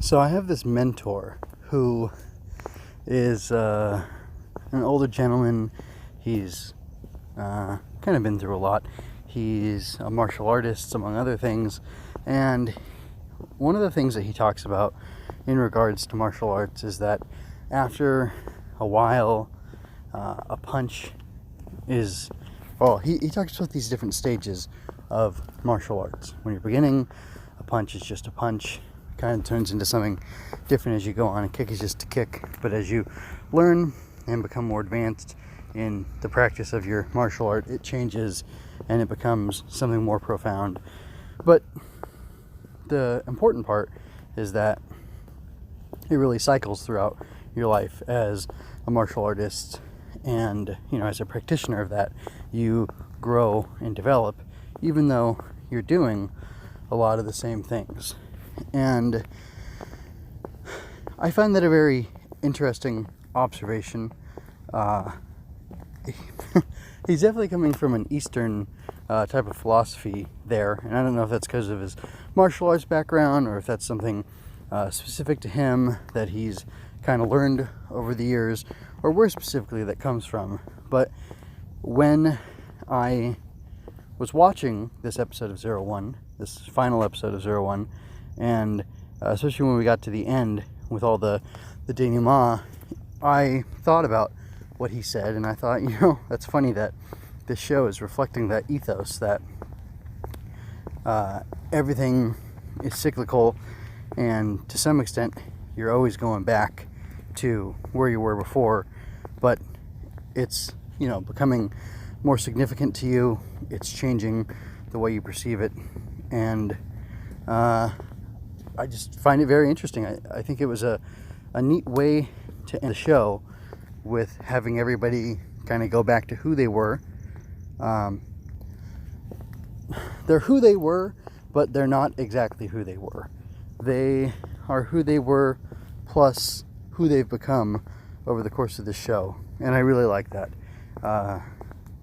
So I have this mentor who is an older gentleman. He's kind of been through a lot. He's a martial artist, among other things. And one of the things that he talks about in regards to martial arts is that after a while, a punch is... Well, he talks about these different stages of martial arts. When you're beginning, a punch is just a punch. Kind of turns into something different as you go on. A kick is just a kick. But as you learn and become more advanced in the practice of your martial art, it changes and it becomes something more profound. But the important part is that it really cycles throughout your life as a martial artist, and as a practitioner of that, you grow and develop, even though you're doing a lot of the same things. And I find that a very interesting observation. He's definitely coming from an Eastern type of philosophy there, and I don't know if that's because of his martial arts background or if that's something specific to him that he's kind of learned over the years, or where specifically that comes from. But when I was watching this episode of 01, this final episode of 01, and especially when we got to the end with all the denouement, I thought about what he said, and I thought, that's funny that this show is reflecting that ethos, that everything is cyclical, and to some extent you're always going back to where you were before, but it's becoming more significant to you. It's changing the way you perceive it, and I just find it very interesting. I think it was a neat way to end the show, with having everybody kind of go back to who they were. They're who they were, but they're not exactly who they were. They are who they were plus who they've become over the course of the show, and I really like that.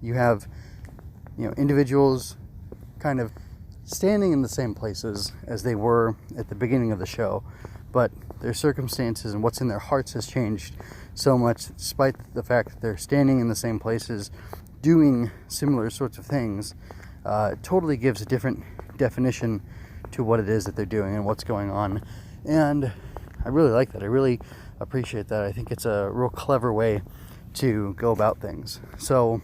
You have individuals kind of standing in the same places as they were at the beginning of the show, but their circumstances and what's in their hearts has changed so much, despite the fact that they're standing in the same places doing similar sorts of things. It totally gives a different definition to what it is that they're doing and what's going on, and I really like that. I really appreciate that. I think it's a real clever way to go about things. So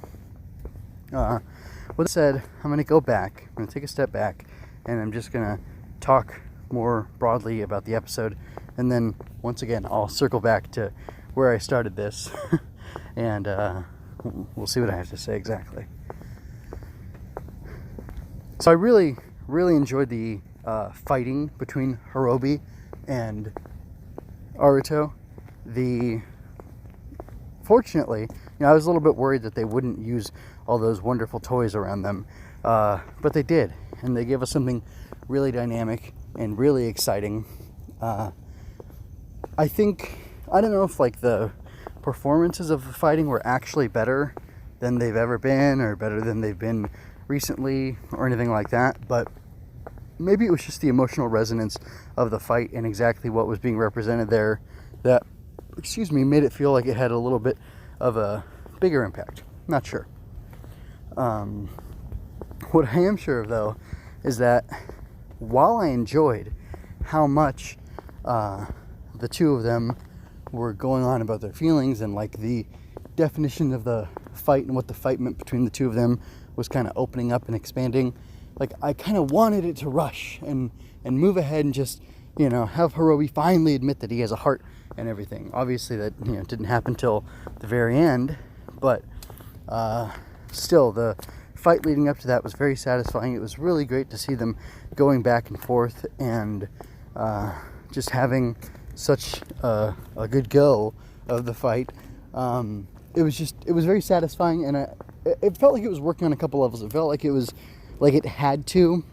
with that said, I'm going to go back. I'm going to take a step back, and I'm just going to talk more broadly about the episode, and then once again I'll circle back to where I started this and we'll see what I have to say exactly. So I really enjoyed the fighting between Hirobi and Aruto. Fortunately, I was a little bit worried that they wouldn't use all those wonderful toys around them, but they did, and they gave us something really dynamic and really exciting. I don't know if the performances of the fighting were actually better than they've ever been, or better than they've been recently, or anything like that, but maybe it was just the emotional resonance of the fight and exactly what was being represented there that, made it feel like it had a little bit of a bigger impact. Not sure. What I am sure of, though, is that while I enjoyed how much the two of them were going on about their feelings, and the definition of the fight and what the fight meant between the two of them was kind of opening up and expanding, I kind of wanted it to rush and move ahead and just have Hirobi finally admit that he has a heart and everything. Obviously that didn't happen till the very end, but still the fight leading up to that was very satisfying. It was really great to see them going back and forth and just having such a good go of the fight. It was very satisfying, and it felt like it was working on a couple levels. It felt like it had to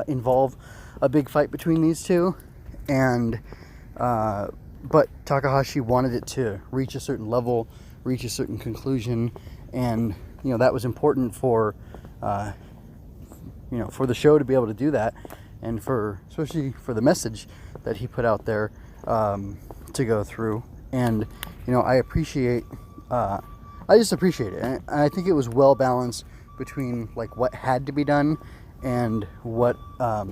involve a big fight between these two, and but Takahashi wanted it to reach a certain level, reach a certain conclusion, and that was important for for the show to be able to do that. and especially for the message that he put out there to go through. And I just appreciate it, and I think it was well balanced between like what had to be done and what had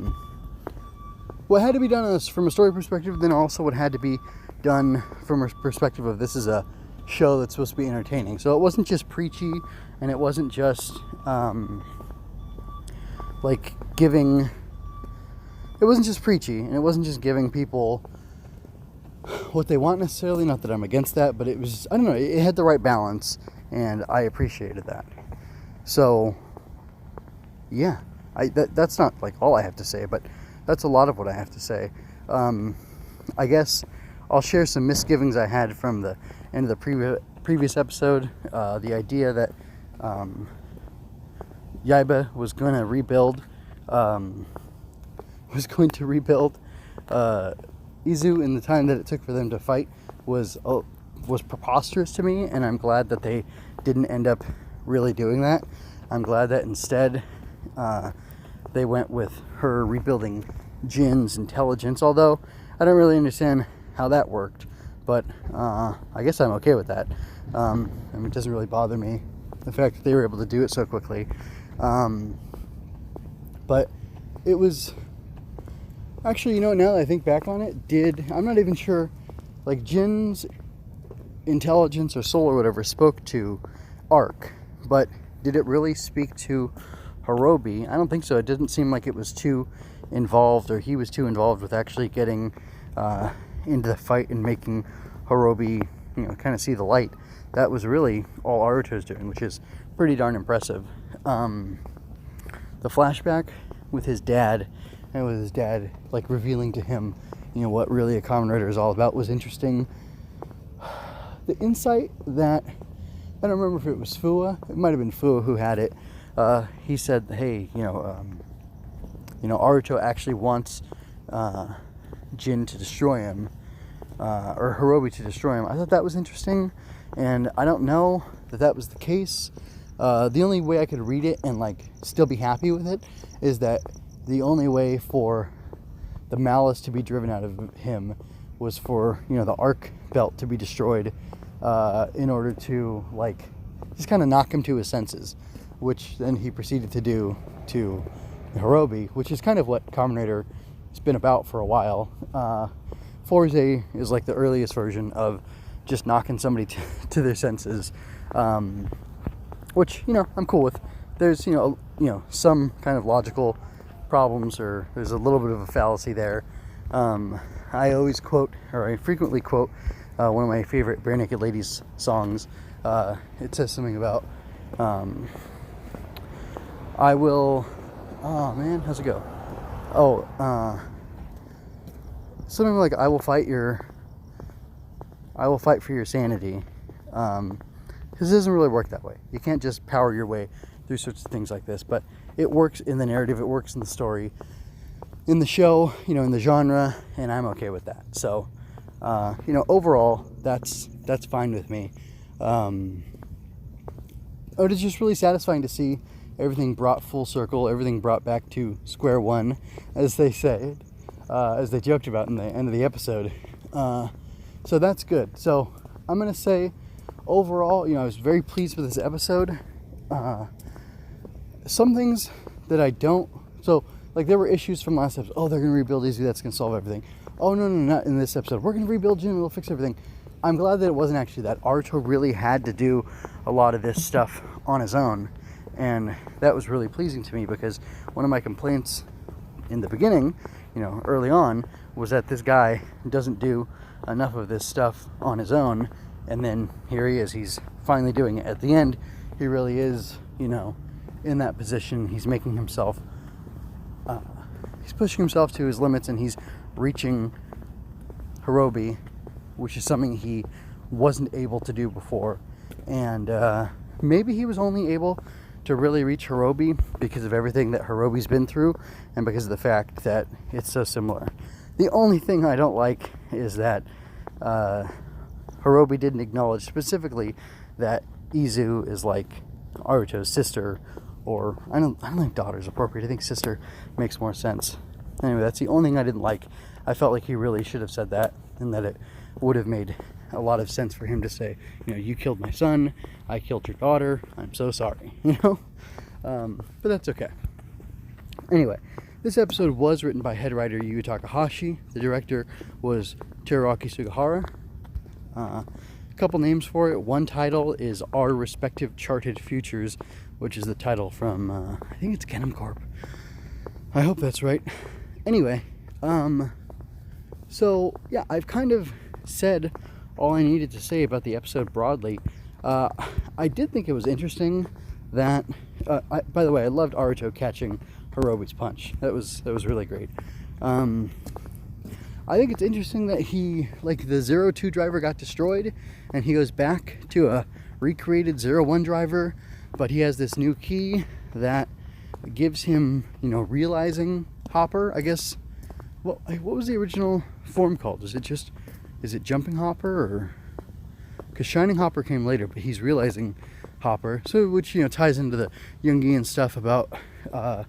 to be done from a story perspective, then also what had to be done from a perspective of this is a show that's supposed to be entertaining. So it wasn't just preachy, and it wasn't just it wasn't just preachy, and it wasn't just giving people what they want necessarily. Not that I'm against that, but it was, I don't know, it had the right balance, and I appreciated that. So yeah, that's not like all I have to say, but that's a lot of what I have to say. I guess I'll share some misgivings I had from the end of the previous episode. The idea that Yaiba was going to rebuild Izu in the time that it took for them to fight was preposterous to me, and I'm glad that they didn't end up really doing that. I'm glad that instead they went with her rebuilding Jin's intelligence, although I don't really understand how that worked, but I guess I'm okay with that. It doesn't really bother me, the fact that they were able to do it so quickly. But it was actually, now that I think back on it, I'm not even sure, like Jin's intelligence or soul or whatever spoke to Arc, but did it really speak to Hirobi? I don't think so. It didn't seem like it was too involved, or he was too involved with actually getting into the fight and making Hirobi, kind of see the light. That was really all Aruto's doing, which is pretty darn impressive. The flashback with his dad, and with his dad like revealing to him, what really a Kamen Rider is all about, was interesting. The insight that, I don't remember if it was Fua, it might have been Fua who had it. He said, hey, Aruto actually wants Jin to destroy him, or Hirobi to destroy him. I thought that was interesting, and I don't know that was the case. The only way I could read it and still be happy with it is that the only way for the malice to be driven out of him was for the Arc belt to be destroyed, in order to just kind of knock him to his senses, which then he proceeded to do to Hirobi, which is kind of what Kamen Rider has been about for a while. Forze is like the earliest version of just knocking somebody to their senses, which I'm cool with. There's some kind of logical problems, or there's a little bit of a fallacy there. I always quote, or I frequently quote, one of my favorite Bare Naked Ladies songs. It says something about I will, oh man, how's it go? Something like I will fight for your sanity, because it doesn't really work that way. You can't just power your way through sorts of things like this, but it works in the narrative, it works in the story, in the show, in the genre, and I'm okay with that. So, overall, that's fine with me. It is just really satisfying to see everything brought full circle, everything brought back to square one, as they said, as they joked about in the end of the episode. So that's good. So I'm going to say, overall, I was very pleased with this episode. Some things that I don't, there were issues from last episode. Oh, they're going to rebuild Izu, that's going to solve everything. Oh, no, not in this episode. We're going to rebuild Jin, it'll fix everything. I'm glad that it wasn't actually that. Aruto really had to do a lot of this stuff on his own, and that was really pleasing to me, because one of my complaints in the beginning, early on, was that this guy doesn't do enough of this stuff on his own, and then here he is, he's finally doing it. At the end, he really is, in that position. He's making himself, he's pushing himself to his limits, and he's reaching Hirobi, which is something he wasn't able to do before. And maybe he was only able to really reach Hirobi because of everything that Hirobi's been through, and because of the fact that it's so similar. The only thing I don't like is that Hirobi didn't acknowledge specifically that Izu is like Aruto's sister, or I don't think daughter is appropriate. I think sister makes more sense. Anyway, that's the only thing I didn't like. I felt like he really should have said that, and that it would have made a lot of sense for him to say, you killed my son, I killed your daughter, I'm so sorry, but that's okay. Anyway, this episode was written by head writer Yuya Takahashi. The director was Teruaki Sugihara. A couple names for it. One title is Our Respective Charted Futures, which is the title from, I think it's Kamen Corp. I hope that's right. Anyway, so yeah, I've kind of said all I needed to say about the episode broadly. I did think it was interesting that, by the way, I loved Aruto catching Hirobi's punch. That was really great. I think it's interesting that he, like, the 02 driver got destroyed, and he goes back to a recreated 01 driver, but he has this new key that gives him, realizing Hopper, I guess. Well, what was the original form called? Is it Jumping Hopper, or? Because Shining Hopper came later, but he's realizing Hopper, so which ties into the Jungian stuff about the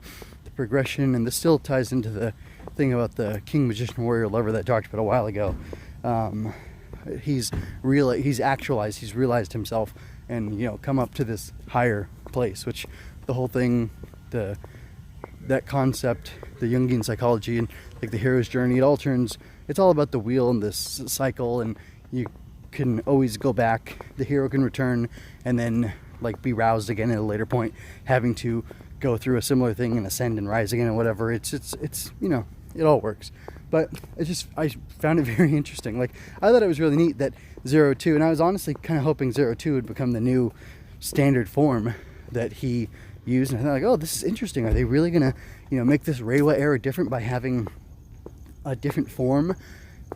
progression, and this still ties into the thing about the King Magician Warrior Lover that I talked about a while ago. He's realized himself, and come up to this higher place, which the whole thing, that concept, the Jungian psychology, and like the hero's journey, it's all about the wheel and this cycle, and you can always go back. The hero can return and then like be roused again at a later point, having to go through a similar thing and ascend and rise again and whatever. It's it all works. But I found it very interesting. Like, I thought it was really neat that 02, and I was honestly kind of hoping 02 would become the new standard form that he used. And I thought, like, oh, this is interesting. Are they really gonna, make this Reiwa era different by having a different form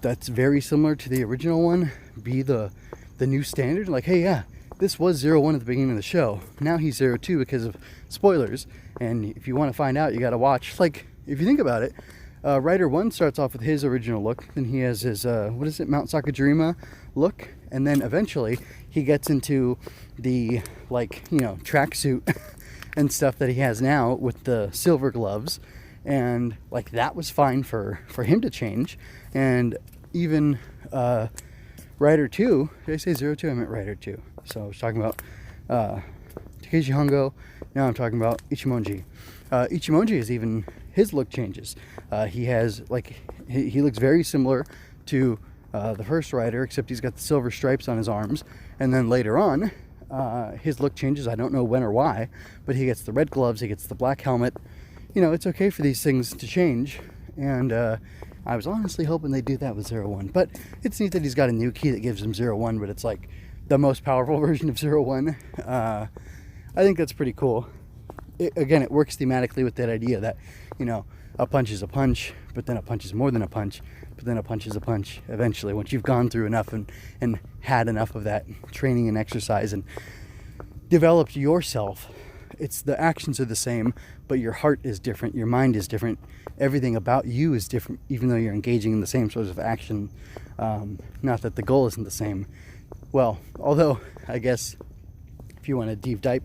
that's very similar to the original one be the new standard? Like, hey, yeah, this was 01 at the beginning of the show. Now he's 02 because of spoilers. And if you want to find out, you got to watch. Like, if you think about it, Rider 1 starts off with his original look. Then he has his, Mount Sakajirima look. And then eventually he gets into the, tracksuit and stuff that he has now with the silver gloves. And, that was fine for him to change. And even Rider 2, did I say 02? I meant Rider 2. So I was talking about Takeshi Hongo. Now I'm talking about Ichimonji. Ichimonji is even, his look changes. He has, he looks very similar to the first Rider, except he's got the silver stripes on his arms. And then later on, his look changes. I don't know when or why, but he gets the red gloves, he gets the black helmet. It's okay for these things to change. And I was honestly hoping they'd do that with 01. But it's neat that he's got a new key that gives him 01, but it's like the most powerful version of 01. I think that's pretty cool. It works thematically with that idea that, a punch is a punch, but then a punch is more than a punch, but then a punch is a punch eventually, once you've gone through enough and had enough of that training and exercise and developed yourself. It's the actions are the same, but your heart is different, your mind is different, everything about you is different, even though you're engaging in the same sort of action. Not that the goal isn't the same. Well, although, I guess, if you want to dive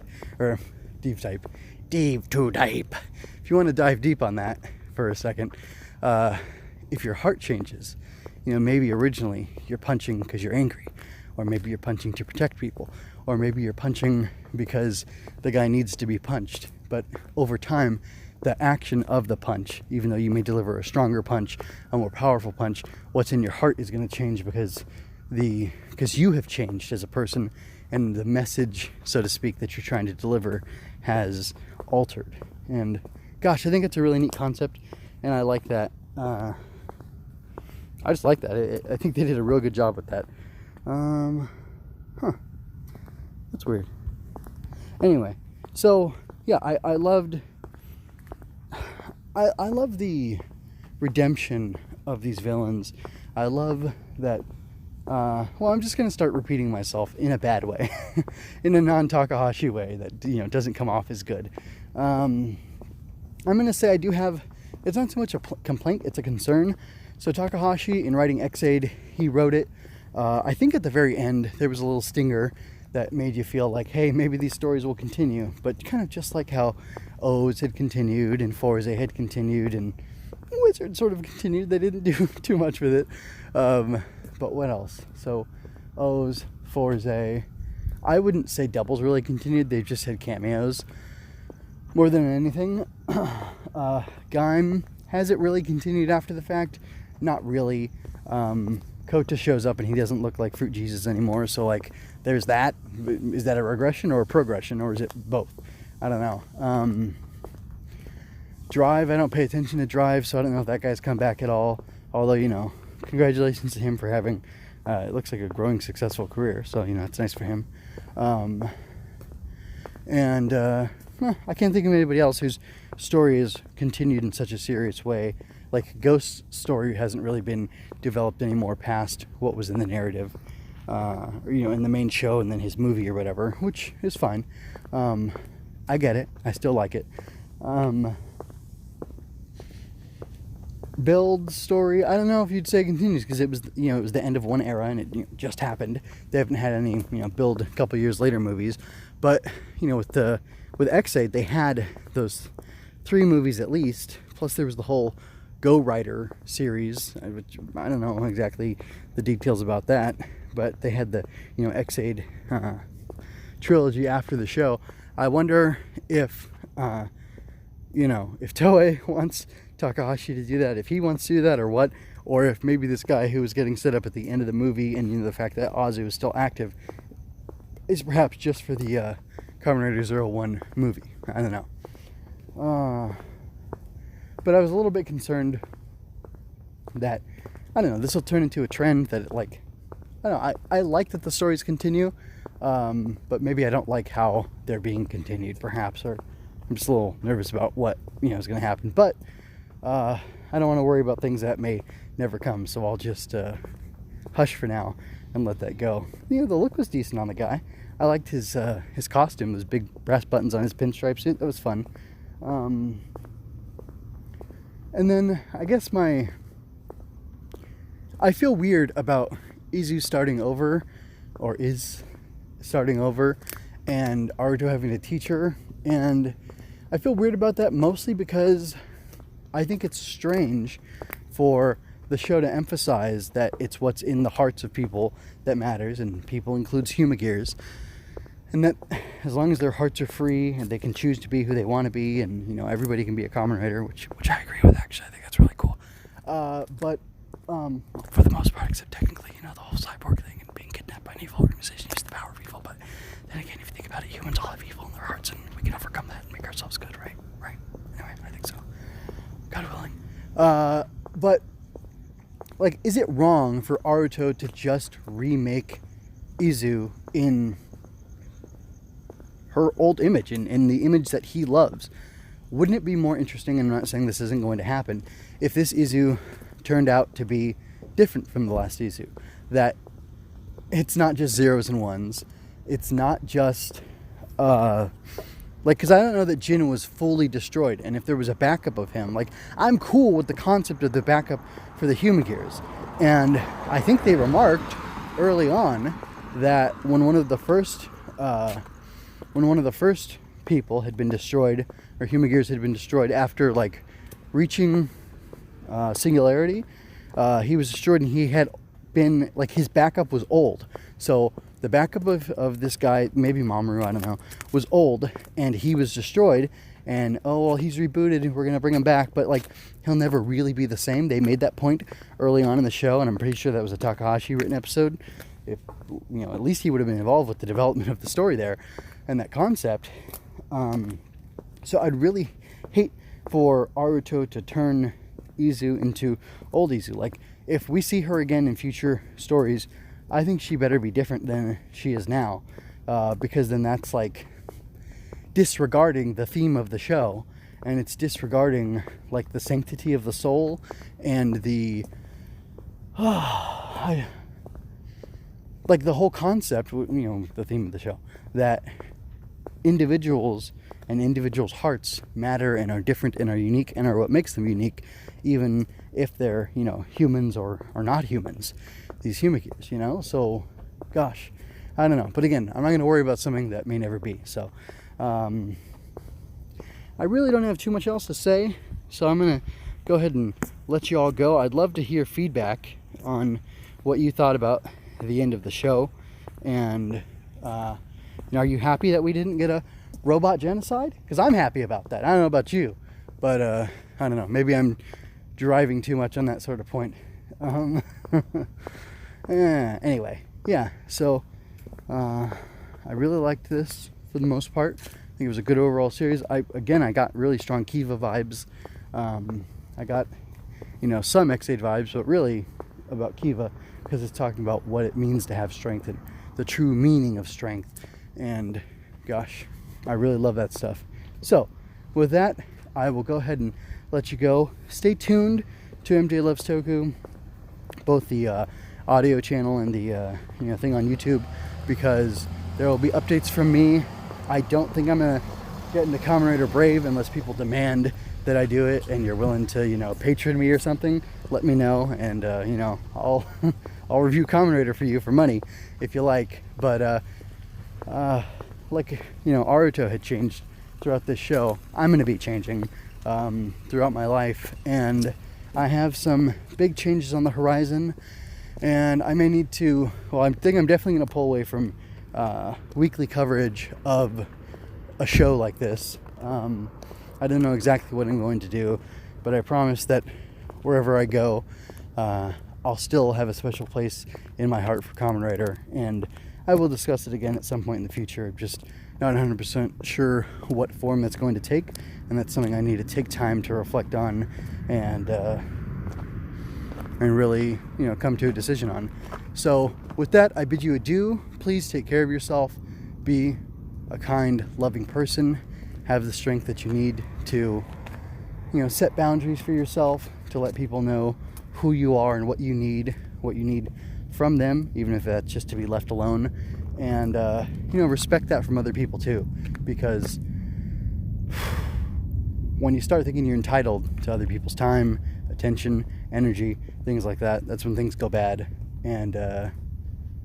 if you want to dive deep on that for a second, if your heart changes, maybe originally you're punching because you're angry, or maybe you're punching to protect people, or maybe you're punching because the guy needs to be punched. But over time, the action of the punch, even though you may deliver a stronger punch, a more powerful punch, what's in your heart is going to change because you have changed as a person, and the message, so to speak, that you're trying to deliver has altered. And gosh, I think it's a really neat concept, and I like that. I just like that. I think they did a real good job with that. That's weird. Anyway, so yeah, I loved the redemption of these villains. I love that. I'm just going to start repeating myself in a bad way, in a non-Takahashi way that, doesn't come off as good. I'm going to say I do have, it's not so much a complaint, it's a concern. So Takahashi, in writing X-Aid, he wrote it. I think at the very end, there was a little stinger that made you feel like, hey, maybe these stories will continue. But kind of just like how O's had continued and Forze had continued and Wizard sort of continued. They didn't do too much with it. But what else? So, O's, Forze. I wouldn't say doubles really continued. They just had cameos more than anything. Gaim, has it really continued after the fact? Not really. Kota shows up and he doesn't look like Fruit Jesus anymore. So, like, there's that. Is that a regression or a progression, or is it both? I don't know. Drive, I don't pay attention to Drive, so I don't know if that guy's come back at all. Although, you know, congratulations to him for having, it looks like a growing successful career. So, you know, it's nice for him. I can't think of anybody else whose story is continued in such a serious way. Like, Ghost's story hasn't really been developed anymore past what was in the narrative, or, you know, in the main show and then his movie or whatever, which is fine. I get it. I still like it. Build story, I don't know if you'd say continues, because it was, you know, it was the end of one era and it, you know, just happened. They haven't had any, you know, Build a couple years later movies, but, you know, with X8 they had those 3 movies at least, plus there was the whole Go Rider series, which I don't know exactly the details about that, but they had the, you know, X8 trilogy after the show. I wonder if you know, if Toei wants Takahashi to do that, if he wants to do that or what, or if maybe this guy who was getting set up at the end of the movie, and, you know, the fact that Azu is still active is perhaps just for the Kamen Rider 01 movie. I don't know. But I was a little bit concerned that, I don't know, this will turn into a trend that, like, I don't know, I like that the stories continue, but maybe I don't like how they're being continued, perhaps, or I'm just a little nervous about what, you know, is going to happen. But I don't want to worry about things that may never come, so I'll just hush for now and let that go. You know, the look was decent on the guy. I liked his costume, those big brass buttons on his pinstripe suit. That was fun. And then I guess I feel weird about Izu starting over, or is starting over, and Aruto having to teach her. And I feel weird about that mostly because I think it's strange for the show to emphasize that it's what's in the hearts of people that matters, and people includes Humagears, and that as long as their hearts are free and they can choose to be who they want to be, and, you know, everybody can be a Kamen Rider, which I agree with, actually. I think that's really cool. But for the most part, except technically, you know, the whole cyborg thing and being kidnapped by an evil organization is the power of evil. But then again, if you think about it, humans all have evil in their hearts, and we can overcome that and make ourselves good, right? Right. Anyway, I think so. God willing. But, like, is it wrong for Aruto to just remake Izu in her old image, in the image that he loves? Wouldn't it be more interesting, and I'm not saying this isn't going to happen, if this Izu turned out to be different from the last Izu? That it's not just zeros and ones. It's not just, like, because I don't know that Jin was fully destroyed, and if there was a backup of him, like, I'm cool with the concept of the backup for the Humagears. And I think they remarked early on that when one of the first people had been destroyed, or Humagears had been destroyed after, like, reaching singularity, he was destroyed, and he had been, like, his backup was old. So the backup of this guy, maybe Mamoru, I don't know, was old, and he was destroyed, and, oh, well, he's rebooted, and we're going to bring him back, but, like, he'll never really be the same. They made that point early on in the show, and I'm pretty sure that was a Takahashi written episode. If, you know, at least he would have been involved with the development of the story there, and that concept. So I'd really hate for Aruto to turn Izu into old Izu. Like, if we see her again in future stories, I think she better be different than she is now, because then that's, like, disregarding the theme of the show, and it's disregarding, like, the sanctity of the soul and the like, the whole concept, you know, the theme of the show, that individuals and individuals' hearts matter and are different and are unique and are what makes them unique, even if they're, you know, humans or not humans, these Humagears, you know? So, gosh, I don't know. But again, I'm not going to worry about something that may never be. So, I really don't have too much else to say, so I'm going to go ahead and let you all go. I'd love to hear feedback on what you thought about the end of the show. And are you happy that we didn't get a robot genocide? Because I'm happy about that. I don't know about you, but I don't know. Maybe I'm driving too much on that sort of point. Anyway, yeah. So I really liked this for the most part. I think it was a good overall series. I got really strong Kiva vibes. I got, some X8 vibes, but really about Kiva, because it's talking about what it means to have strength and the true meaning of strength. And gosh, I really love that stuff. So with that, I will go ahead and let you go. Stay tuned to MJ Loves Toku, both the audio channel and the thing on YouTube, because there will be updates from me. I don't think I'm gonna get into Kamen Rider Brave unless people demand that I do it, and you're willing to patron me or something. Let me know, and I'll I'll review Kamen Rider for you for money if you like. But Aruto had changed throughout this show, I'm going to be changing throughout my life, and I have some big changes on the horizon, and I may need to, I think I'm definitely going to pull away from weekly coverage of a show like this. I don't know exactly what I'm going to do, but I promise that wherever I go, I'll still have a special place in my heart for Kamen Rider, and I will discuss it again at some point in the future. Just not 100% sure what form that's going to take, and that's something I need to take time to reflect on and really, come to a decision on. So with that, I bid you adieu. Please take care of yourself. Be a kind, loving person. Have the strength that you need to, set boundaries for yourself, to let people know who you are and what you need from them, even if that's just to be left alone. And, respect that from other people too, because when you start thinking you're entitled to other people's time, attention, energy, things like that, that's when things go bad. And I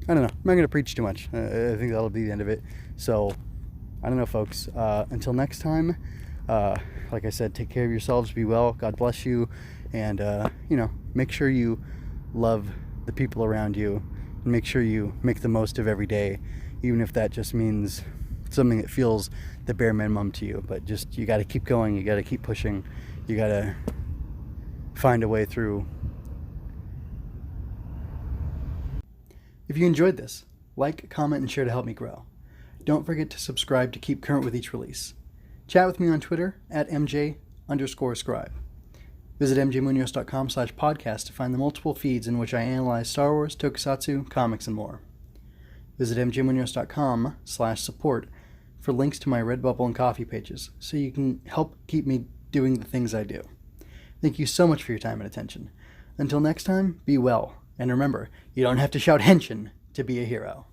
don't know, I'm not going to preach too much. I think that'll be the end of it. So I don't know, folks. Until next time, like I said, take care of yourselves, be well, God bless you, and make sure you love the people around you, and make sure you make the most of every day, even if that just means something that feels the bare minimum to you. But just, you got to keep going, you got to keep pushing, you got to find a way through. If you enjoyed this, like, comment, and share to help me grow. Don't forget to subscribe to keep current with each release. Chat with me on Twitter at MJ_scribe. Visit mjmunoz.com/podcast to find the multiple feeds in which I analyze Star Wars, tokusatsu, comics, and more. Visit mjmunoz.com/support for links to my Redbubble and Coffee pages, so you can help keep me doing the things I do. Thank you so much for your time and attention. Until next time, be well, and remember, you don't have to shout henshin to be a hero.